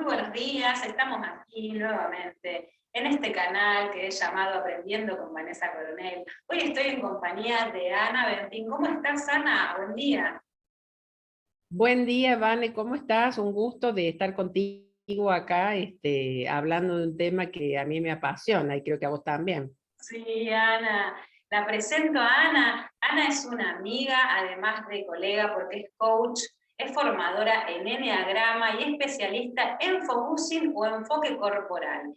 Muy buenos días, estamos aquí nuevamente en este canal que he llamado Aprendiendo con Vanessa Coronel. Hoy estoy en compañía de Ana Bentín. ¿Cómo estás, Ana? Buen día. Buen día, Vane, ¿cómo estás? Un gusto de estar contigo acá, hablando de un tema que a mí me apasiona y creo que a vos también. Sí, Ana. La presento a Ana. Ana es una amiga, además de colega, porque es coach, es formadora en Enneagrama y especialista en focusing o enfoque corporal.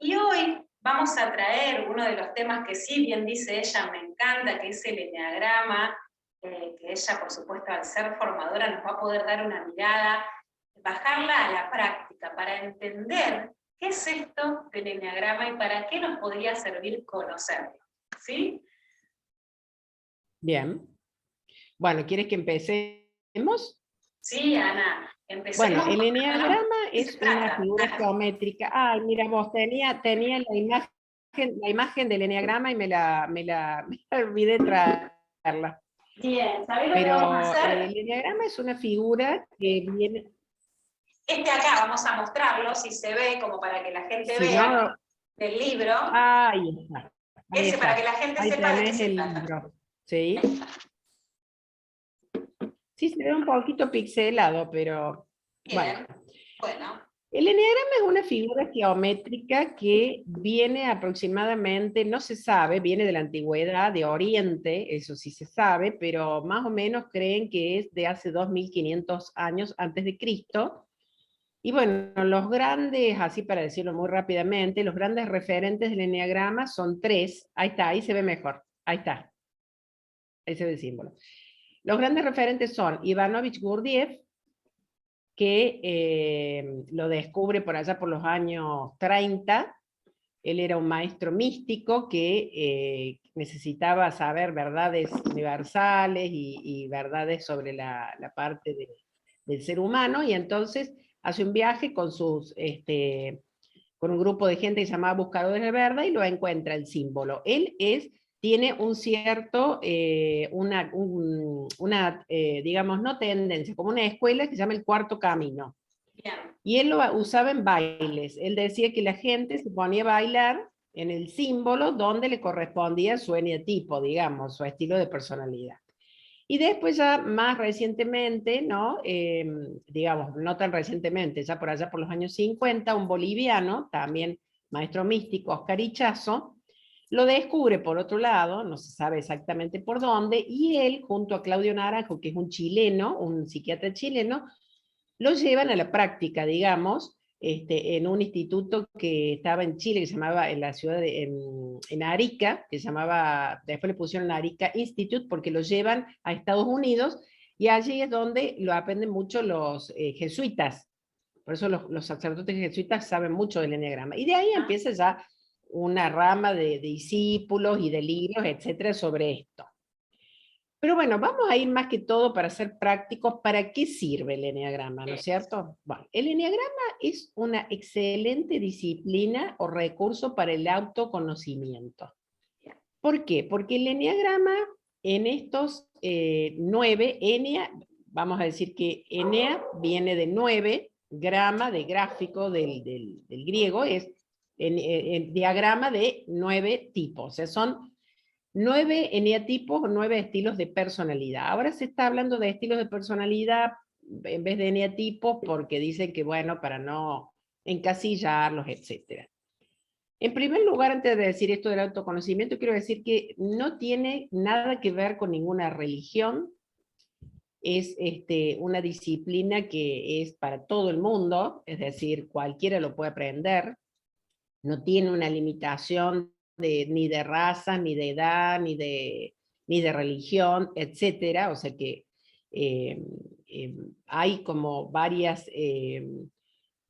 Y hoy vamos a traer uno de los temas que, sí bien dice ella, me encanta, que es el Enneagrama, que ella, por supuesto, al ser formadora, nos va a poder dar una mirada, bajarla a la práctica para entender qué es esto del Enneagrama y para qué nos podría servir conocerlo. ¿Sí? Bien. Bueno, ¿quieres que empecemos? Sí, Ana, Bueno, empecemos el por eneagrama qué se es una trata, figura Ana. geométrica. Ay, mira vos, tenía la imagen del eneagrama y me la olvidé traerla. Bien, ¿sabés lo que vamos a Pero hacer? el eneagrama es una figura que viene, Este acá vamos a mostrarlo, si se ve, como para que la gente si vea, no, del libro, ahí está, ahí ese para que está. la gente Ahí sepa de qué tenés se el trata. libro, ¿sí? Sí, se ve un poquito pixelado, pero bueno. Bien, bueno, El eneagrama es una figura geométrica que viene aproximadamente, no se sabe, viene de la antigüedad, de Oriente, eso sí se sabe, pero más o menos creen que es de hace 2500 años antes de Cristo. Y bueno, los grandes, así para decirlo muy rápidamente, los grandes referentes del eneagrama son tres. Ahí está, ahí se ve mejor. Ahí se ve el símbolo. Los grandes referentes son Ivanovich Gurdjieff, que lo descubre por allá por los años 30. Él era un maestro místico que necesitaba saber verdades universales y verdades sobre la parte del ser humano, y entonces hace un viaje con un grupo de gente que se llamaba Buscadores de Verdad y lo encuentra el símbolo. Tiene un cierto, digamos, no tendencia, como una escuela que se llama el Cuarto Camino. bien. Y él lo usaba en bailes. Él decía que la gente se ponía a bailar en el símbolo donde le correspondía su eneatipo, digamos, su estilo de personalidad. Y después ya más recientemente, ¿no? Digamos, no tan recientemente, ya por allá por los años 50, un boliviano, también maestro místico, Oscar Ichazo, lo descubre por otro lado, no se sabe exactamente por dónde, y él, junto a Claudio Naranjo, que es un chileno, un psiquiatra chileno, lo llevan a la práctica, digamos, en un instituto que estaba en Chile, que se llamaba en la ciudad en Arica, que se llamaba, después le pusieron Arica Institute, porque lo llevan a Estados Unidos, y allí es donde lo aprenden mucho los jesuitas. Por eso los sacerdotes jesuitas saben mucho del eneagrama. Y de ahí Ah, empieza ya una rama de discípulos y de libros, etcétera, sobre esto. Pero bueno, vamos a ir más que todo para ser prácticos. ¿Para qué sirve el eneagrama, no es cierto? Bueno, el eneagrama es una excelente disciplina o recurso para el autoconocimiento. bien. ¿Por qué? Porque el eneagrama en estos 9, enea, vamos a decir que enea viene de 9, grama de gráfico del griego, es el diagrama de 9 tipos, o sea, son 9 eneatipos o 9 estilos de personalidad. Ahora se está hablando de estilos de personalidad en vez de eneatipos porque dicen que, bueno, para no encasillarlos, etcétera. En primer lugar, antes de decir esto del autoconocimiento, quiero decir que no tiene nada que ver con ninguna religión. Es una disciplina que es para todo el mundo, es decir, cualquiera lo puede aprender. No tiene una limitación ni de raza, ni de edad, ni de religión, etcétera. O sea que eh, hay como varias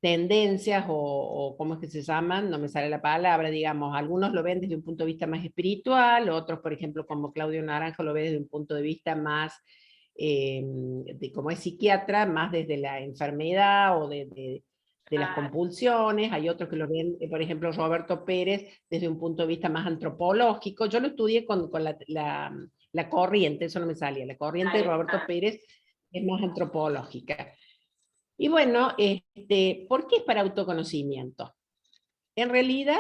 tendencias o ¿cómo es que se llaman? No me sale la palabra, digamos. Algunos lo ven desde un punto de vista más espiritual, otros, por ejemplo, como Claudio Naranjo, lo ve desde un punto de vista más, como es psiquiatra, más desde la enfermedad o de las Ah, compulsiones. Hay otros que lo ven, por ejemplo, Roberto Pérez, desde un punto de vista más antropológico. Yo lo estudié con la corriente, eso no me salía, la corriente de ahí Roberto está. Pérez es más antropológica. Y bueno, ¿por qué es para autoconocimiento? En realidad,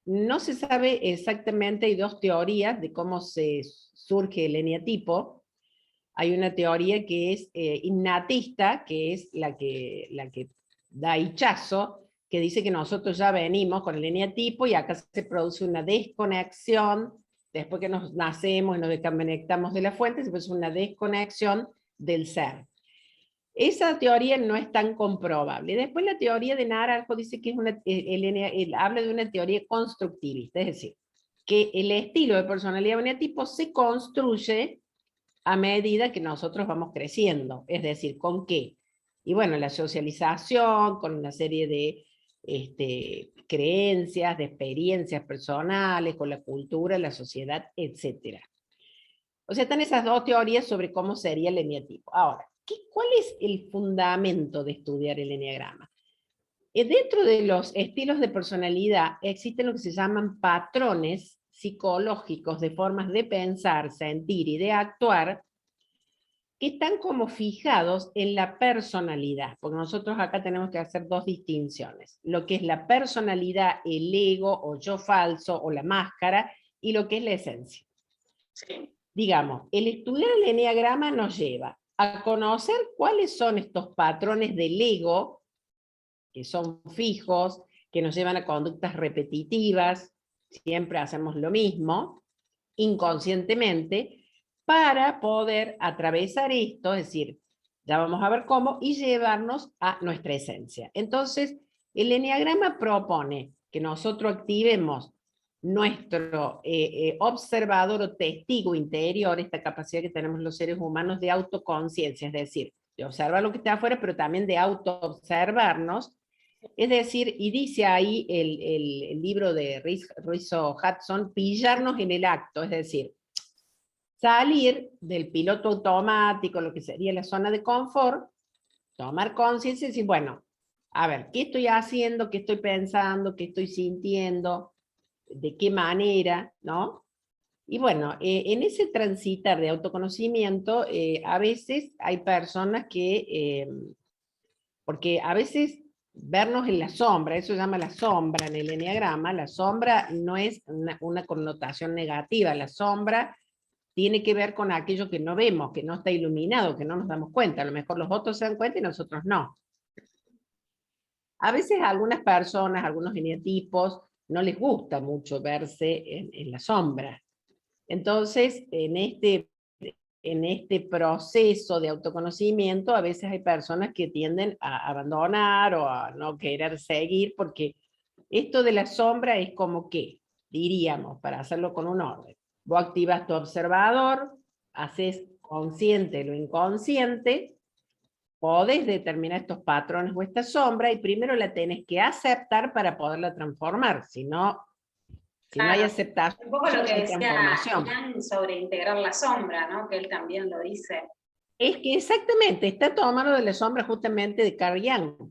no se sabe exactamente, hay dos teorías de cómo se surge el eneatipo. Hay una teoría que es innatista, que es la que da Hichazo, que dice que nosotros ya venimos con el eneatipo y acá se produce una desconexión, después que nos nacemos y nos desconectamos de la fuente, se produce una desconexión del ser. Esa teoría no es tan comprobable. Después la teoría de Naranjo dice que es habla de una teoría constructivista, es decir, que el estilo de personalidad eneatipo se construye a medida que nosotros vamos creciendo. Es decir, ¿con qué? Y bueno, la socialización, con una serie de creencias, de experiencias personales, con la cultura, la sociedad, etc. O sea, están esas dos teorías sobre cómo sería el eneatipo. Ahora, ¿cuál es el fundamento de estudiar el eneagrama? Dentro de los estilos de personalidad existen lo que se llaman patrones psicológicos de formas de pensar, sentir y de actuar que están como fijados en la personalidad, porque nosotros acá tenemos que hacer dos distinciones, lo que es la personalidad, el ego o yo falso o la máscara, y lo que es la esencia. Sí. Digamos, el estudiar el eneagrama nos lleva a conocer cuáles son estos patrones del ego, que son fijos, que nos llevan a conductas repetitivas, siempre hacemos lo mismo, inconscientemente, para poder atravesar esto, es decir, ya vamos a ver cómo, y llevarnos a nuestra esencia. Entonces, el eneagrama propone que nosotros activemos nuestro observador o testigo interior, esta capacidad que tenemos los seres humanos de autoconciencia, es decir, de observar lo que está afuera, pero también de autoobservarnos. Es decir, y dice ahí el libro de Rizzo Hudson, pillarnos en el acto, es decir, salir del piloto automático, lo que sería la zona de confort, tomar conciencia y decir, bueno, a ver, ¿qué estoy haciendo? ¿Qué estoy pensando? ¿Qué estoy sintiendo? ¿De qué manera? ¿No? Y bueno, en ese transitar de autoconocimiento, a veces hay personas que, porque a veces vernos en la sombra, eso se llama la sombra en el eneagrama, la sombra no es una connotación negativa, la sombra tiene que ver con aquello que no vemos, que no está iluminado, que no nos damos cuenta, a lo mejor los otros se dan cuenta y nosotros no. A veces a algunas personas, a algunos eneatipos, no les gusta mucho verse en la sombra. Entonces, en este proceso de autoconocimiento, a veces hay personas que tienden a abandonar o a no querer seguir, porque esto de la sombra es como que, diríamos, para hacerlo con un orden, vos activas tu observador, haces consciente lo inconsciente, podés determinar estos patrones o esta sombra, y primero la tenés que aceptar para poderla transformar, si no hay Claro. aceptación, Un poco lo no que hay decía transformación. Ian sobre integrar la sombra, ¿no? Que él también lo dice. Es que exactamente, está tomado de la sombra justamente de Carl Jung,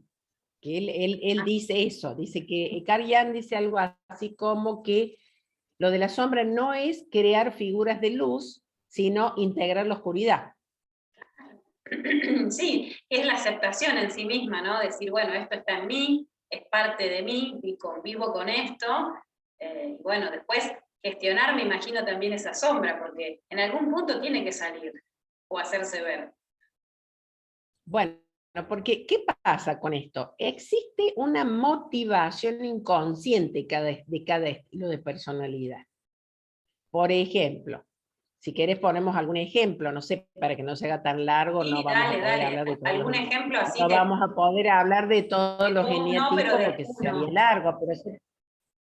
que él dice eso, dice que Carl Jung dice algo así como que lo de la sombra no es crear figuras de luz, sino integrar la oscuridad. Sí, es la aceptación en sí misma, ¿no? Decir, bueno, esto está en mí, es parte de mí, y convivo con esto. Y bueno, después gestionar, me imagino también esa sombra, porque en algún punto tiene que salir o hacerse ver. Bueno, porque ¿qué pasa con esto? Existe una motivación inconsciente de cada estilo de personalidad. Por ejemplo, si querés ponemos algún ejemplo, no sé, para que no se haga tan largo, no Sí, vamos a dale, poder dale. hablar de todos ¿Algún ejemplo así no que vamos a poder hablar de todos los vos no, pero eneatipos de porque uno? sería largo, pero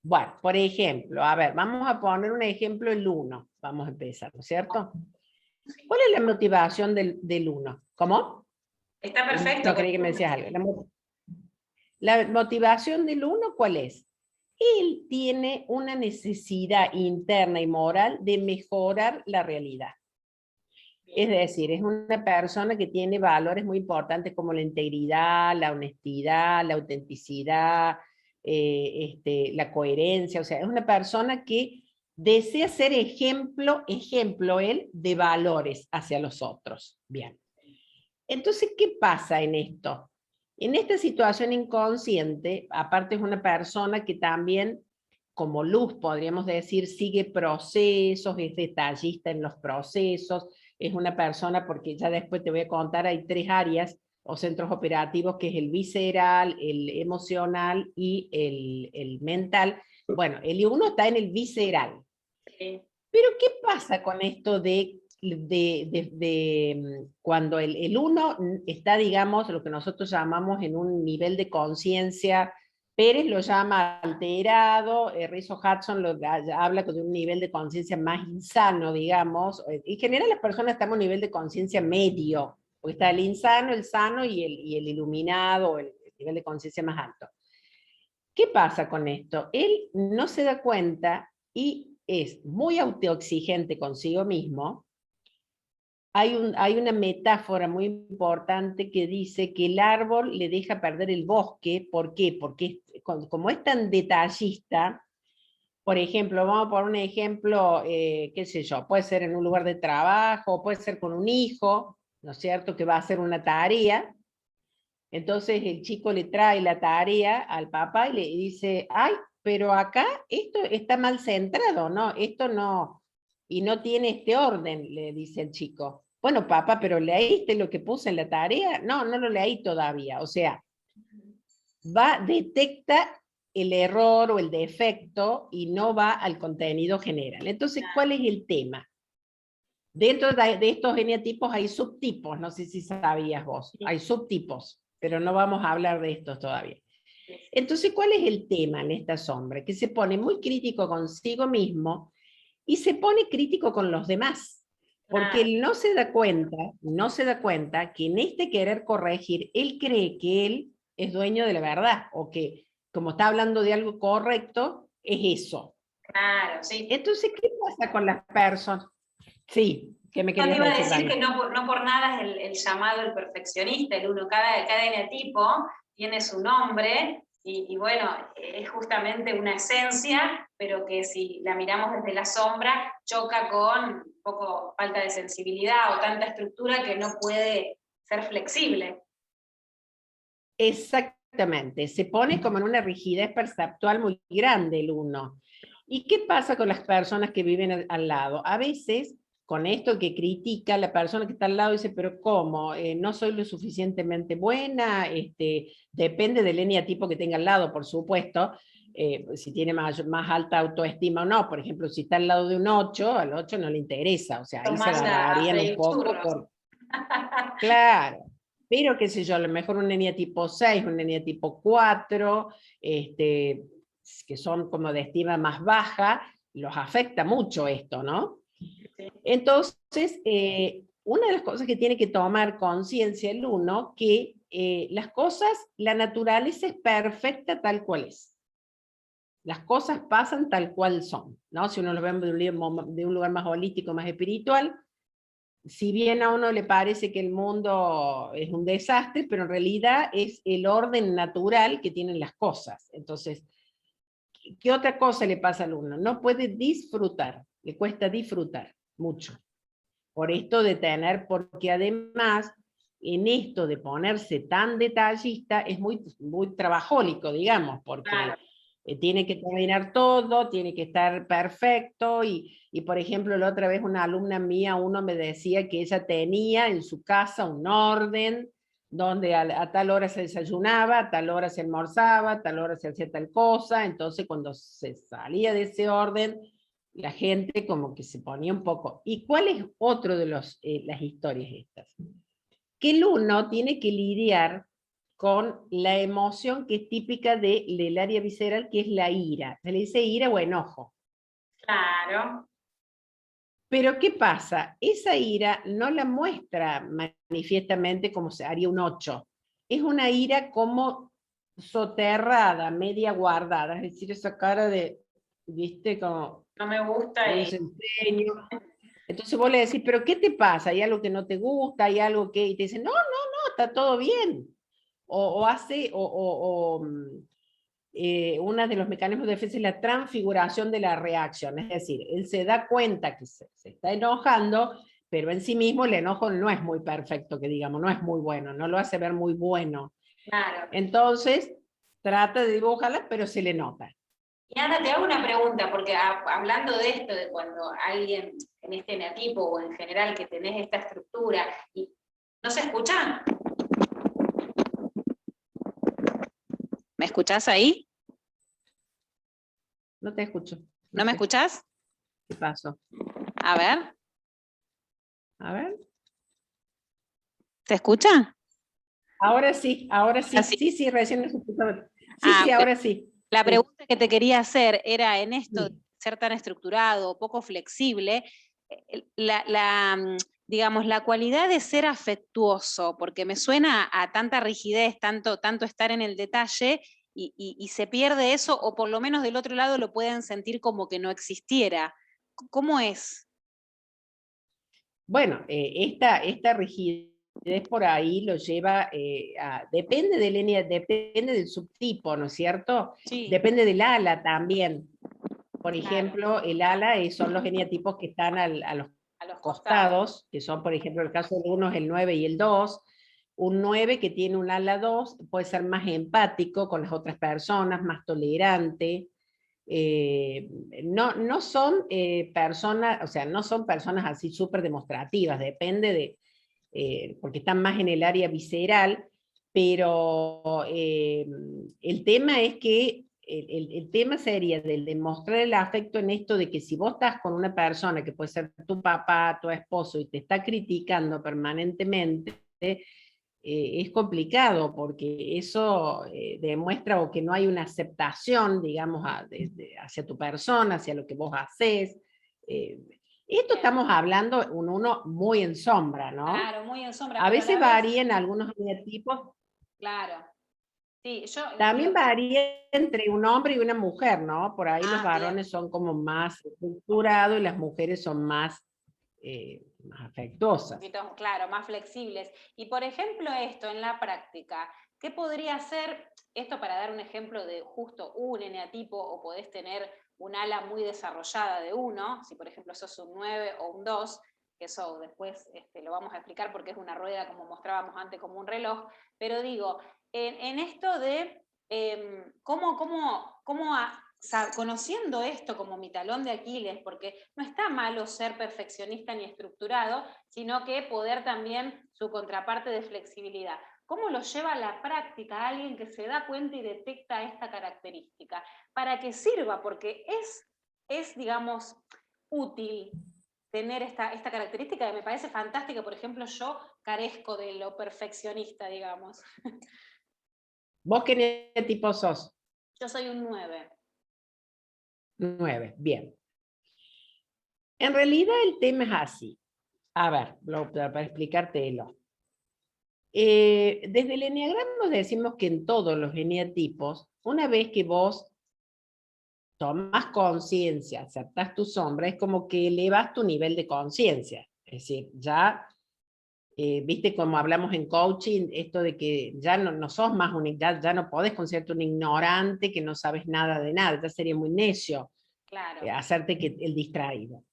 bueno, por ejemplo, a ver, vamos a poner un ejemplo el 1, vamos a empezar, ¿no es cierto? ¿Cuál es la motivación del 1? ¿Cómo? Está perfecto. No creí que me decías algo. La motivación del 1, ¿cuál es? Él tiene una necesidad interna y moral de mejorar la realidad. Es decir, es una persona que tiene valores muy importantes como la integridad, la honestidad, la autenticidad, la coherencia. O sea, es una persona que desea ser ejemplo él, de valores hacia los otros. Bien. Entonces, ¿qué pasa en esto? En esta situación inconsciente, aparte es una persona que también, como Luz, podríamos decir, sigue procesos, es detallista en los procesos, es una persona, porque ya después te voy a contar, hay 3 áreas o centros operativos, que es el visceral, el emocional y el mental. Bueno, el uno está en el visceral. Sí. Pero ¿qué pasa con esto cuando el uno está, digamos, lo que nosotros llamamos en un nivel de conciencia? Pérez lo llama alterado, Rizzo Hudson habla de un nivel de conciencia más insano, digamos. En general las personas estamos en un nivel de conciencia medio, porque está el insano, el sano y el iluminado, el nivel de conciencia más alto. ¿Qué pasa con esto? Él no se da cuenta y es muy autoexigente consigo mismo. Hay una metáfora muy importante que dice que el árbol le deja perder el bosque. ¿Por qué? Porque como es tan detallista, por ejemplo, vamos a poner un ejemplo, qué sé yo, puede ser en un lugar de trabajo, puede ser con un hijo, ¿no es cierto?, que va a hacer una tarea. Entonces el chico le trae la tarea al papá y le dice, ay, pero acá esto está mal centrado, ¿no? Esto no, y no tiene este orden, le dice el chico. Bueno, papá, pero ¿leíste lo que puse en la tarea? No, no lo leí todavía. O sea, detecta el error o el defecto y no va al contenido general. Entonces, ¿cuál es el tema? Dentro de estos eneatipos hay subtipos, no sé si sabías vos, hay subtipos, pero no vamos a hablar de estos todavía. Entonces, ¿cuál es el tema en esta sombra? Que se pone muy crítico consigo mismo y se pone crítico con los demás, porque él no se da cuenta que en este querer corregir, él cree que él es dueño de la verdad, o que como está hablando de algo correcto, es eso. Claro, sí. Entonces, ¿qué pasa con las personas? Sí, ¿qué me Yo te querías iba a decir, decir Dani? que no por nada es el llamado el perfeccionista, el uno, cada eneatipo tiene su nombre y bueno, es justamente una esencia, pero que si la miramos desde la sombra, choca con un poco falta de sensibilidad o tanta estructura que no puede ser flexible. Exactamente, se pone como en una rigidez perceptual muy grande el uno. ¿Y qué pasa con las personas que viven al lado? A veces, con esto que critica, la persona que está al lado dice, pero ¿cómo? No soy lo suficientemente buena, depende del eneatipo que tenga al lado, por supuesto, si tiene más alta autoestima o no. Por ejemplo, si está al lado de un 8, al 8 no le interesa, o sea, ahí se Más a agarrarían un freír poco churros. por... Claro, pero qué sé yo, a lo mejor un NEA tipo 6, un NEA tipo 4, que son como de estima más baja, los afecta mucho esto, ¿no? Sí. Entonces, una de las cosas que tiene que tomar conciencia el uno, que las cosas, la naturaleza es perfecta tal cual es. Las cosas pasan tal cual son, ¿no? Si uno lo ve de un lugar más holístico, más espiritual, si bien a uno le parece que el mundo es un desastre, pero en realidad es el orden natural que tienen las cosas. Entonces, ¿qué otra cosa le pasa al uno? No puede disfrutar, le cuesta disfrutar mucho. Por esto de tener, porque además en esto de ponerse tan detallista es muy trabajólico, digamos, porque Claro. tiene que terminar todo, tiene que estar perfecto, y por ejemplo la otra vez una alumna mía, uno me decía que ella tenía en su casa un orden, donde a tal hora se desayunaba, a tal hora se almorzaba, a tal hora se hacía tal cosa. Entonces cuando se salía de ese orden, la gente como que se ponía un poco. ¿Y cuál es otro de las historias estas? Que el uno tiene que lidiar con la emoción que es típica del área visceral, que es la ira. Se le dice ira o enojo. Claro. Pero ¿qué pasa? Esa ira no la muestra manifiestamente como se haría un 8. Es una ira como soterrada, media guardada. Es decir, esa cara de, viste, como No me gusta de y desempeño. Entonces vos le decís, pero ¿qué te pasa? ¿Hay algo que no te gusta? ¿Hay algo que...? Y te dicen, no, no, no, está todo bien. O hace, uno de los mecanismos de defensa es la transfiguración de la reacción. Es decir, él se da cuenta que se está enojando, pero en sí mismo el enojo no es muy perfecto, que digamos, no es muy bueno, no lo hace ver muy bueno. Claro. Entonces, trata de dibujarla, pero se le nota. Y Ana, te hago una pregunta, porque hablando de esto, de cuando alguien en este eneatipo o en general que tenés esta estructura, y ¿no se escucha? ¿Me escuchás ahí? No te escucho. ¿No me escuchás? ¿Qué pasó? A ver, A ver. ¿se escucha? Ahora sí, ahora sí. Así. Sí, sí, recién me escuchaba. Sí, Ah, sí, ahora sí. la Sí, pregunta que te quería hacer era, en esto de sí. ser tan estructurado, poco flexible, digamos, la cualidad de ser afectuoso, porque me suena a tanta rigidez, tanto estar en el detalle, y se pierde eso, o por lo menos del otro lado lo pueden sentir como que no existiera. ¿Cómo es? Bueno, esta rigidez por ahí lo lleva depende del depende del subtipo, ¿no es cierto? Sí, Depende del ala también. Por claro, ejemplo, el ala son los eneatipos que están a los a los costados. costados, que son, por ejemplo, el caso de uno es el 9 y el 2. Un 9 que tiene un ala 2 puede ser más empático con las otras personas, más tolerante. eh, no son personas, o sea, no son personas así súper demostrativas, depende de, porque están más en el área visceral, pero el tema es que el tema sería del demostrar el afecto en esto de que si vos estás con una persona que puede ser tu papá, tu esposo, y te está criticando permanentemente, es complicado porque eso demuestra o que no hay una aceptación, digamos, hacia tu persona, hacia lo que vos haces. Eh, Esto Bien. estamos hablando uno muy en sombra, ¿no? Claro, muy en sombra, A pero a veces la vez, varía en algunos tipos, claro. Sí, yo también lo que... varía entre un hombre y una mujer, ¿no? Por ahí los Ah, bien. varones son como más estructurados y las mujeres son más afectuosas. Poquito, claro, más flexibles. Y por ejemplo, esto en la práctica, ¿qué podría ser esto para dar un ejemplo de justo un eneatipo o podés tener un ala muy desarrollada de uno, si por ejemplo sos un 9 o un 2, que eso después lo vamos a explicar porque es una rueda como mostrábamos antes como un reloj, pero digo, en esto de conociendo esto como mi talón de Aquiles, porque no está malo ser perfeccionista ni estructurado, sino que poder también su contraparte de flexibilidad. ¿Cómo lo lleva a la práctica a alguien que se da cuenta y detecta esta característica? Para que sirva, porque digamos, útil tener esta característica que me parece fantástica. Por ejemplo, yo carezco de lo perfeccionista, digamos. ¿Vos qué tipo sos? Yo soy un 9. 9, bien. En realidad el tema es así. A ver, para explicártelo. Desde el eneagrama nos decimos que en todos los eneatipos, una vez que vos tomas conciencia, aceptas tu sombra, es como que elevas tu nivel de conciencia. Es decir, ya, viste como hablamos en coaching, esto de que ya no sos más ya no podés considerarte un ignorante que no sabes nada de nada, ya sería muy necio Claro. hacerte que el distraído.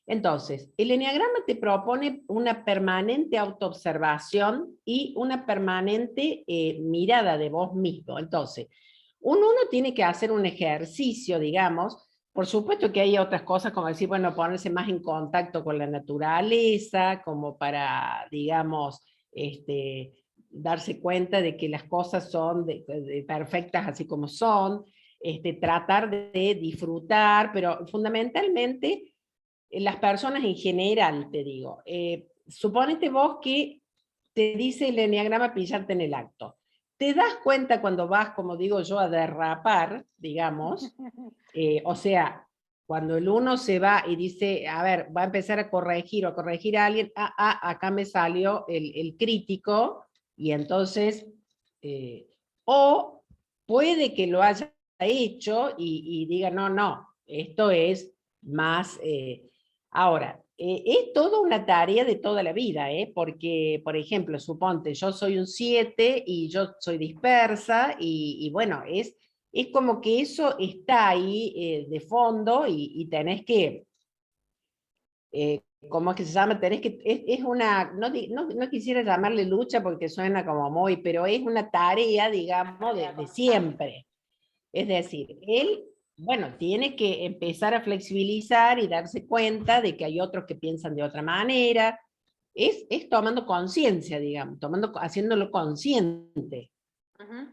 Entonces, el eneagrama te propone una permanente autoobservación y una permanente mirada de vos mismo. Entonces, uno tiene que hacer un ejercicio, digamos. Por supuesto que hay otras cosas, como decir, bueno, ponerse más en contacto con la naturaleza, como para, digamos, darse cuenta de que las cosas son perfectas así como son, tratar de disfrutar, pero fundamentalmente las personas en general, te digo. Suponete vos que te dice el eneagrama pillarte en el acto. Te das cuenta cuando vas, como digo yo, a derrapar, digamos, o sea, cuando el uno se va y dice, a ver, va a empezar a corregir o a corregir a alguien, acá me salió el crítico, y entonces, o puede que lo haya hecho y diga, no, esto es más, ahora, es toda una tarea de toda la vida, porque, por ejemplo, suponte, yo soy un 7 y yo soy dispersa y bueno, es como que eso está ahí de fondo y tenés que ¿cómo es que se llama? Tenés que, es una, no quisiera llamarle lucha porque suena como muy, pero es una tarea, digamos, de siempre. Es decir, él, bueno, tiene que empezar a flexibilizar y darse cuenta de que hay otros que piensan de otra manera. Es tomando conciencia, digamos, haciéndolo consciente. Ujú.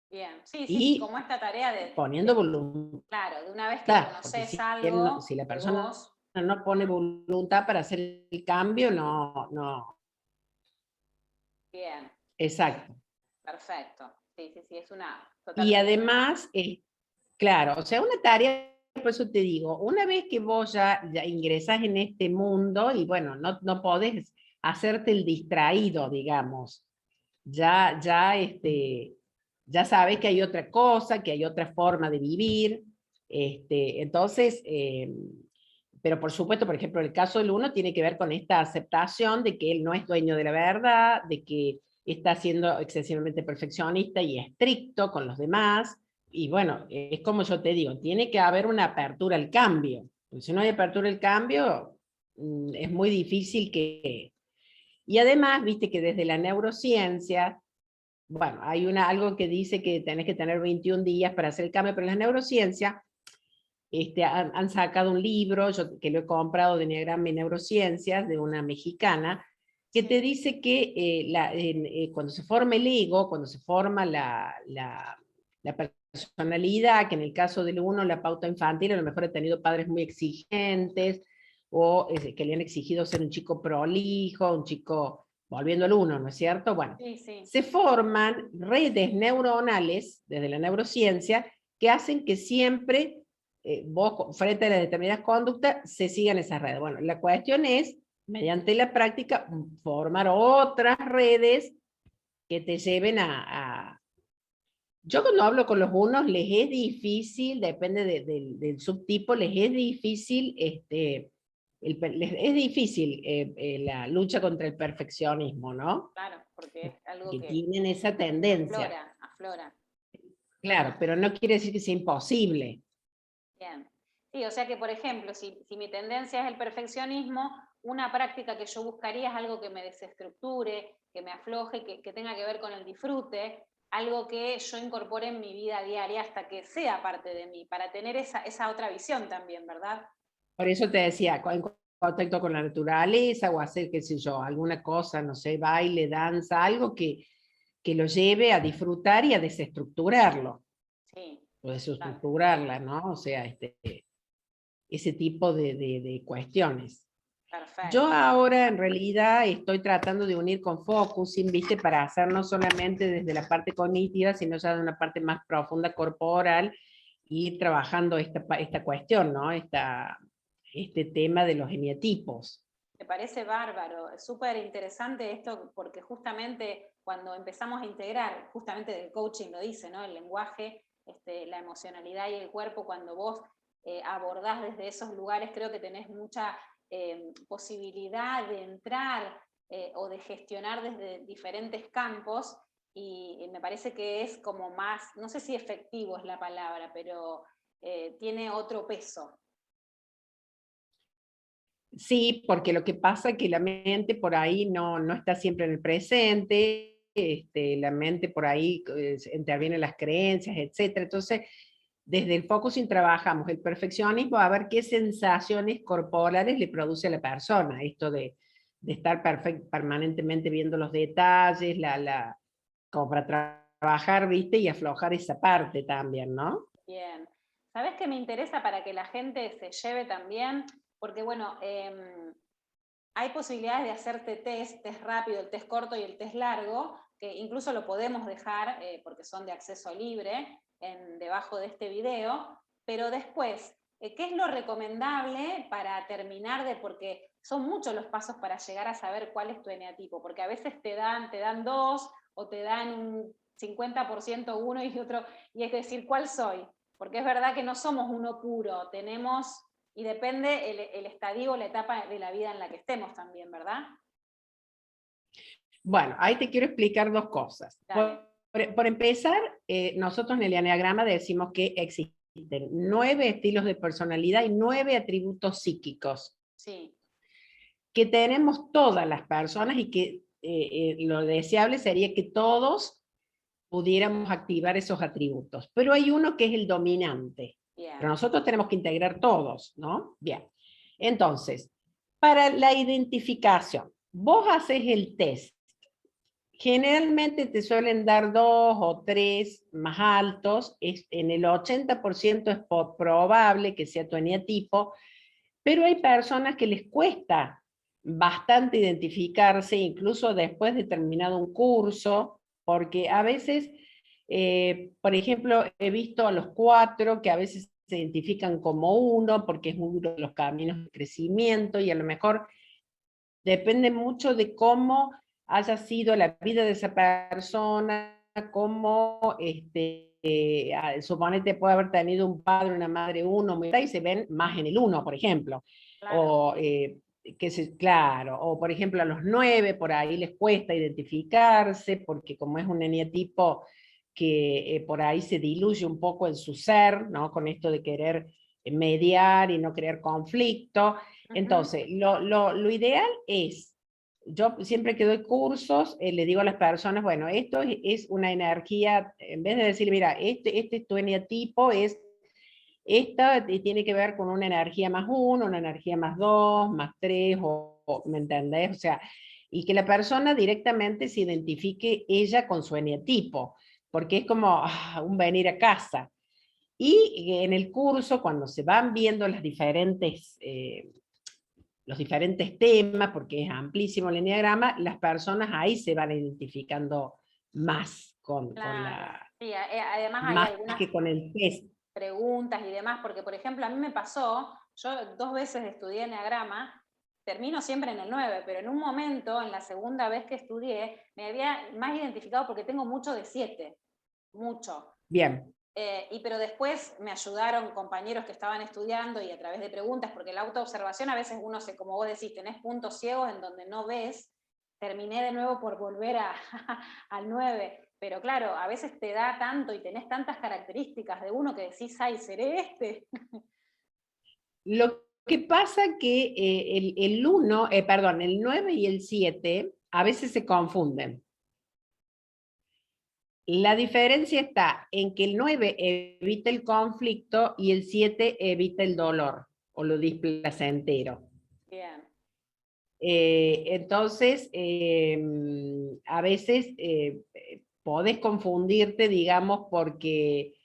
Bien, sí, sí, sí, Y como esta tarea poniendo voluntad, claro, de una vez que porque conoces algo si la de persona vos. no pone voluntad para hacer el cambio, no, Bien, exacto. perfecto. Sí, sí, sí, es una Y totalmente. además, claro, o sea, una tarea, por eso te digo, una vez que vos ya ingresás en este mundo y bueno, no podés hacerte el distraído, digamos, ya sabes que hay otra cosa, que hay otra forma de vivir, entonces, pero por supuesto, por ejemplo, el caso del uno tiene que ver con esta aceptación de que él no es dueño de la verdad, de que está siendo excesivamente perfeccionista y estricto con los demás, y bueno, es como yo te digo, tiene que haber una apertura al cambio, porque si no hay apertura al cambio, es muy difícil que... Y además, viste que desde la neurociencia, bueno, hay algo que dice que tenés que tener 21 días para hacer el cambio, pero en la neurociencia han sacado un libro, yo que lo he comprado, de Enneagrama y Neurociencias, de una mexicana, que te dice que cuando se forma el ego, cuando se forma la personalidad, que en el caso del uno, la pauta infantil, a lo mejor ha tenido padres muy exigentes, o que le han exigido ser un chico prolijo, un chico, volviendo al uno, ¿no es cierto? Bueno, Sí, sí. se forman redes neuronales, desde la neurociencia, que hacen que siempre vos, frente a las determinadas conductas, se sigan esas redes. Bueno, la cuestión es, mediante la práctica, formar otras redes que te lleven a... Yo cuando hablo con los unos, les es difícil, depende del subtipo, les es difícil, les es difícil la lucha contra el perfeccionismo, ¿no? Claro, porque es algo Que que tienen esa tendencia. aflora, aflora. Claro, pero no quiere decir que sea imposible. Bien. Sí, o sea que, por ejemplo, si mi tendencia es el perfeccionismo, una práctica que yo buscaría es algo que me desestructure, que me afloje, que tenga que ver con el disfrute, algo que yo incorpore en mi vida diaria hasta que sea parte de mí, para tener esa otra visión también, ¿verdad? Por eso te decía, en contacto con la naturaleza o hacer, qué sé yo, alguna cosa, no sé, baile, danza, algo que lo lleve a disfrutar y a desestructurarlo, Sí, o claro. desestructurarla, ¿no? O sea, ese tipo de cuestiones. Yo Perfecto. ahora en realidad estoy tratando de unir con focusing, ¿viste? Para hacer no solamente desde la parte cognitiva, sino ya de una parte más profunda corporal, y ir trabajando esta cuestión, ¿no? Este tema de los eneatipos. Me parece bárbaro, es súper interesante esto porque justamente cuando empezamos a integrar, justamente del coaching lo dice, ¿no? El lenguaje, la emocionalidad y el cuerpo, cuando vos abordás desde esos lugares, creo que tenés mucha posibilidad de entrar o de gestionar desde diferentes campos y me parece que es como más, no sé si efectivo es la palabra, pero tiene otro peso. Sí, porque lo que pasa es que la mente por ahí no está siempre en el presente, la mente por ahí interviene en las creencias, etcétera. Entonces, desde el focusing trabajamos el perfeccionismo a ver qué sensaciones corporales le produce a la persona, esto de estar permanentemente viendo los detalles, como para trabajar, ¿viste? Y aflojar esa parte también, ¿no? Bien. ¿Sabes qué me interesa para que la gente se lleve también? Porque bueno, hay posibilidades de hacerte test rápido, el test corto y el test largo, que incluso lo podemos dejar, porque son de acceso libre, debajo de este video, pero después, ¿qué es lo recomendable para terminar porque son muchos los pasos para llegar a saber cuál es tu eneatipo? Porque a veces te dan dos, o te dan un 50% uno y otro, y es decir, ¿cuál soy? Porque es verdad que no somos uno puro, tenemos, y depende el estadio o la etapa de la vida en la que estemos también, ¿verdad? Bueno, ahí te quiero explicar dos cosas. Dale. Por empezar, nosotros en el Enneagrama decimos que existen 9 estilos de personalidad y 9 atributos psíquicos. Sí. que tenemos todas las personas y que lo deseable sería que todos pudiéramos activar esos atributos. Pero hay uno que es el dominante. Bien. Pero nosotros tenemos que integrar todos, ¿no? Bien. Entonces, para la identificación, vos haces el test. Generalmente te suelen dar 2 o 3 más altos. En el 80% es probable que sea tu eneatipo, pero hay personas que les cuesta bastante identificarse, incluso después de terminado un curso, porque a veces, por ejemplo, he visto a los 4 que a veces se identifican como 1, porque es uno de los caminos de crecimiento, y a lo mejor depende mucho de cómo haya sido la vida de esa persona, cómo, suponete puede haber tenido un padre, una madre, uno, y se ven más en el 1, por ejemplo. Claro. O, claro, o por ejemplo a los 9, por ahí les cuesta identificarse, porque como es un eneatipo que por ahí se diluye un poco en su ser, ¿no? Con esto de querer mediar y no crear conflicto. Entonces, lo ideal es, yo siempre que doy cursos, le digo a las personas, bueno, esto es una energía, en vez de decir, mira, este es tu eneatipo, esta tiene que ver con una energía más 1, una energía más 2, más 3, ¿me entendés? O sea, y que la persona directamente se identifique ella con su eneatipo, porque es como un venir a casa. Y en el curso, cuando se van viendo los diferentes temas, porque es amplísimo el enneagrama, las personas ahí se van identificando más con la... Sí, además hay Más algunas que con el test. preguntas y demás, porque por ejemplo a mí me pasó, yo 2 veces estudié enneagrama, termino siempre en el 9, pero en un momento, en la segunda vez que estudié, me había más identificado porque tengo mucho de 7, mucho. Bien. Pero después me ayudaron compañeros que estaban estudiando y a través de preguntas, porque la autoobservación a veces uno se, como vos decís, tenés puntos ciegos en donde no ves, terminé de nuevo por volver al 9, pero claro, a veces te da tanto y tenés tantas características de uno que decís, ay, ¿seré este? Lo que pasa que el 9 y el 7 a veces se confunden. La diferencia está en que el 9 evita el conflicto y el 7 evita el dolor o lo displacentero. Bien. Entonces, a veces podés confundirte, digamos, porque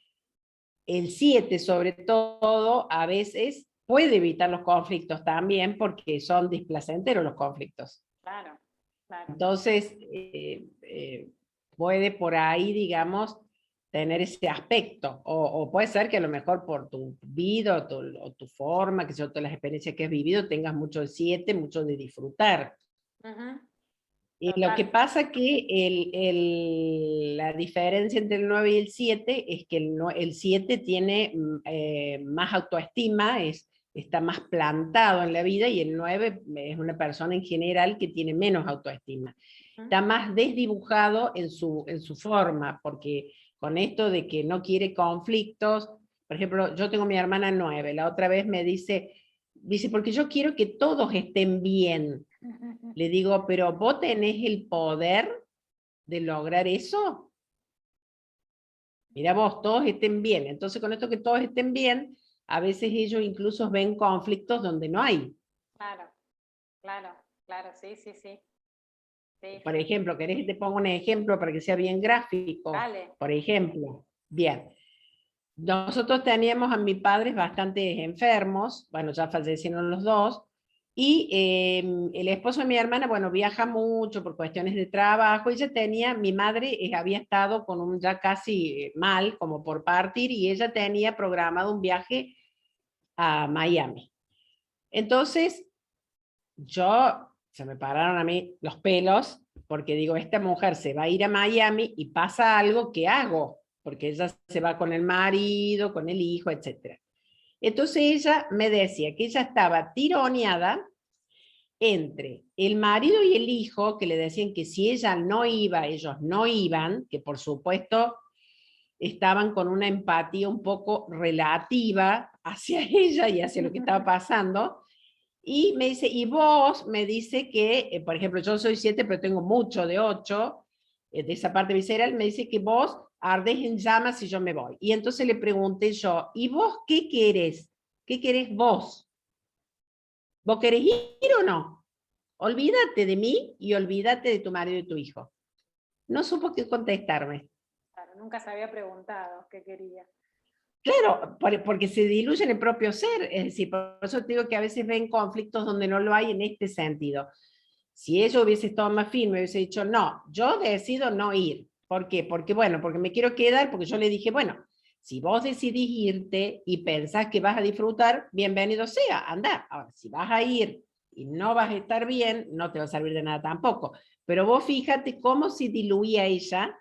el 7 sobre todo a veces puede evitar los conflictos también porque son displacenteros los conflictos. Claro, claro. Entonces, puede por ahí, digamos, tener ese aspecto. O puede ser que a lo mejor por tu vida o tu forma, que son todas las experiencias que has vivido, tengas mucho de 7, mucho de disfrutar. Y lo que pasa que la diferencia entre el 9 y el 7 es que el 7 tiene más autoestima, está más plantado en la vida, y el 9 es una persona en general que tiene menos autoestima. Está más desdibujado en su forma, porque con esto de que no quiere conflictos, por ejemplo, yo tengo mi hermana 9, la otra vez me dice, porque yo quiero que todos estén bien. Le digo, pero ¿vos tenés el poder de lograr eso? Mira vos, todos estén bien. Entonces, con esto que todos estén bien, a veces ellos incluso ven conflictos donde no hay. Claro, claro, claro, sí, sí, sí. Sí. Por ejemplo, ¿querés que te ponga un ejemplo para que sea bien gráfico? Dale. Por ejemplo, bien. Nosotros teníamos a mis padres bastante enfermos, bueno, ya fallecieron los dos, y el esposo de mi hermana, bueno, viaja mucho por cuestiones de trabajo. Mi madre había estado con un ya casi mal, como por partir, y ella tenía programado un viaje a Miami. Entonces, se me pararon a mí los pelos, porque digo, esta mujer se va a ir a Miami y pasa algo, ¿qué hago? Porque ella se va con el marido, con el hijo, etc. Entonces ella me decía que ella estaba tironeada entre el marido y el hijo, que le decían que si ella no iba, ellos no iban, que por supuesto estaban con una empatía un poco relativa hacia ella y hacia lo que estaba pasando, Y me dice, y vos me dice que, por ejemplo, yo soy 7, pero tengo mucho de 8, de esa parte visceral, me dice que vos ardés en llamas si yo me voy. Y entonces le pregunté yo, ¿y vos qué querés? ¿Qué querés vos? ¿Vos querés ir o no? Olvídate de mí y olvídate de tu marido y tu hijo. No supo qué contestarme. Claro, nunca se había preguntado qué quería. Claro, porque se diluye en el propio ser, es decir, por eso te digo que a veces ven conflictos donde no lo hay en este sentido. Si ella hubiese estado más firme, hubiese dicho, no, yo decido no ir. ¿Por qué? Porque, bueno, porque me quiero quedar, porque yo le dije, bueno, si vos decidís irte y pensás que vas a disfrutar, bienvenido sea, anda. Ahora, si vas a ir y no vas a estar bien, no te va a servir de nada tampoco. Pero vos fíjate cómo se diluía ella.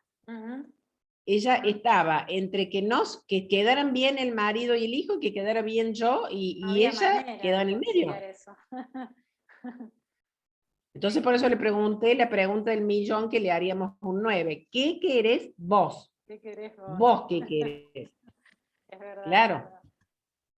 Ella estaba entre que quedaran bien el marido y el hijo, que quedara bien yo, No y había ella manera quedó de en el conciliar medio. eso. Entonces por eso le pregunté la pregunta del millón que le haríamos un 9. ¿Qué querés vos? ¿Qué querés vos? ¿Vos qué querés? Es verdad, es Claro. verdad.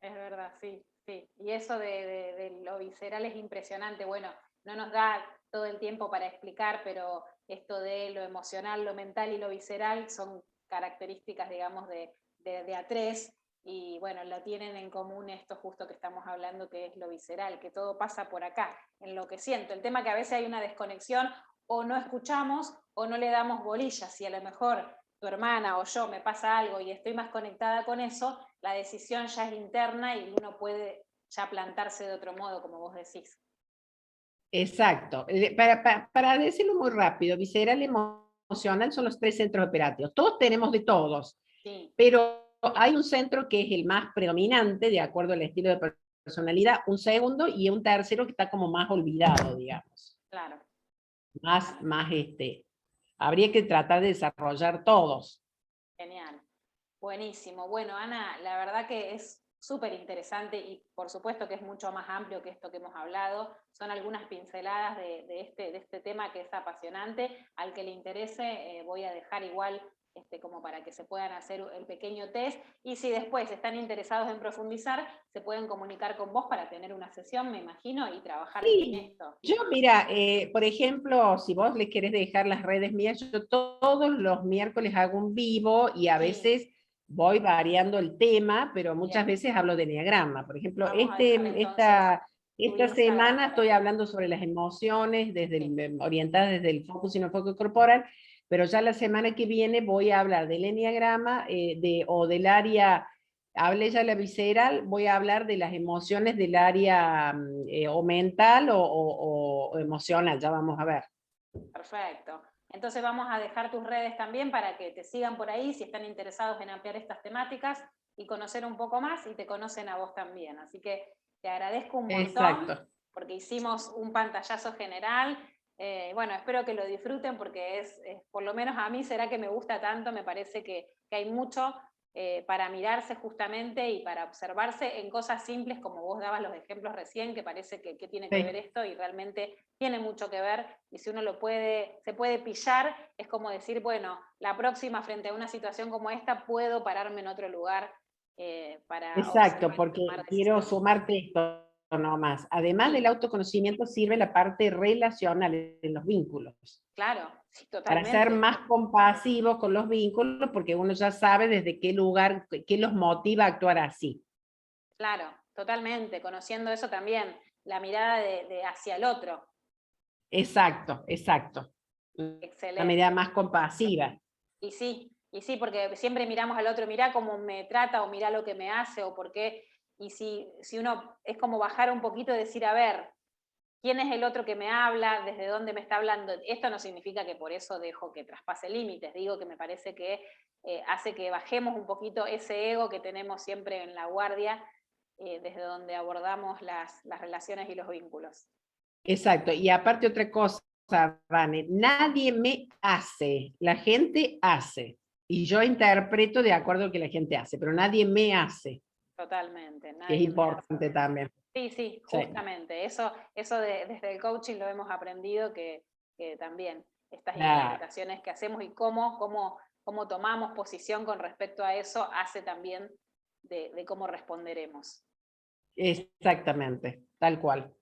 Es verdad, sí, sí. Y eso de lo visceral es impresionante. Bueno, no nos da todo el tiempo para explicar, pero esto de lo emocional, lo mental y lo visceral son características, digamos, de A3. Y bueno, lo tienen en común esto justo que estamos hablando, que es lo visceral, que todo pasa por acá, en lo que siento. El tema que a veces hay una desconexión o no escuchamos o no le damos bolillas. Si a lo mejor tu hermana o yo me pasa algo y estoy más conectada con eso, la decisión ya es interna y uno puede ya plantarse de otro modo, como vos decís. Exacto. Para decirlo muy rápido, visceral, emocional son los 3 centros operativos. Todos tenemos de todos, Sí, pero hay un centro que es el más predominante de acuerdo al estilo de personalidad, un segundo y un tercero que está como más olvidado, digamos. claro. Habría que tratar de desarrollar todos. Genial. Buenísimo. Bueno, Ana, la verdad que es súper interesante y por supuesto que es mucho más amplio que esto que hemos hablado. Son algunas pinceladas de este tema que es apasionante. Al que le interese, voy a dejar igual como para que se puedan hacer el pequeño test. Y si después están interesados en profundizar, se pueden comunicar con vos para tener una sesión, me imagino, y trabajar en Sí, esto. yo mira, por ejemplo, si vos les querés dejar las redes mías, yo todos los miércoles hago un vivo y a Sí, veces voy variando el tema, pero muchas bien. veces hablo de enneagrama. Por ejemplo, Vamos a dejar entonces tu esta Instagram semana para estoy que... hablando sobre las emociones, Sí, orientadas desde el focus y no foco corporal, pero ya la semana que viene voy a hablar del enneagrama o del área. Hablé ya la visceral, voy a hablar de las emociones del área o mental o emocional, ya vamos a ver. perfecto. Entonces vamos a dejar tus redes también para que te sigan por ahí si están interesados en ampliar estas temáticas y conocer un poco más y te conocen a vos también. Así que te agradezco un montón Exacto. porque hicimos un pantallazo general. Bueno, espero que lo disfruten porque por lo menos a mí será que me gusta tanto, me parece que hay mucho para mirarse justamente y para observarse en cosas simples como vos dabas los ejemplos recién, que parece que tiene que ver Sí. esto y realmente tiene mucho que ver y si uno se puede pillar, es como decir, bueno, la próxima frente a una situación como esta puedo pararme en otro lugar para Exacto, observar y porque tomar quiero decisiones. sumarte esto nomás. Además Sí, del autoconocimiento sirve la parte relacional en los vínculos, claro, sí, para ser totalmente. más compasivo con los vínculos, porque uno ya sabe desde qué lugar, qué los motiva a actuar así. Claro, totalmente. Conociendo eso también, la mirada de hacia el otro. Exacto, exacto. Una medida Excelente. más compasiva. Y sí, porque siempre miramos al otro, mirá cómo me trata o mirá lo que me hace o por qué. Y si uno es como bajar un poquito y decir, a ver, ¿quién es el otro que me habla? ¿Desde dónde me está hablando? Esto no significa que por eso dejo que traspase límites, digo que me parece que hace que bajemos un poquito ese ego que tenemos siempre en la guardia, desde donde abordamos las relaciones y los vínculos. Exacto. Y aparte otra cosa, Vane, nadie me hace, la gente hace. Y yo interpreto de acuerdo a lo que la gente hace, pero nadie me hace, Totalmente, que es nadie me hace. importante también. Sí, sí, Sí. justamente. Eso desde el coaching lo hemos aprendido que también estas Claro, interpretaciones que hacemos y cómo tomamos posición con respecto a eso hace también de cómo responderemos. exactamente, tal cual.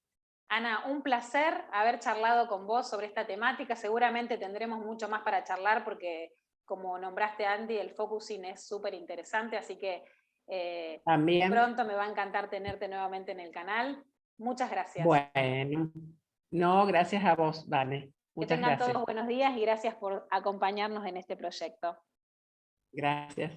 Ana, un placer haber charlado con vos sobre esta temática. Seguramente tendremos mucho más para charlar porque, como nombraste Andy, el focusing es súper interesante, así que También, pronto me va a encantar tenerte nuevamente en el canal. Muchas gracias. bueno, no, gracias a vos, Vane. Que Muchas tengan gracias. todos buenos días y gracias por acompañarnos en este proyecto. Gracias.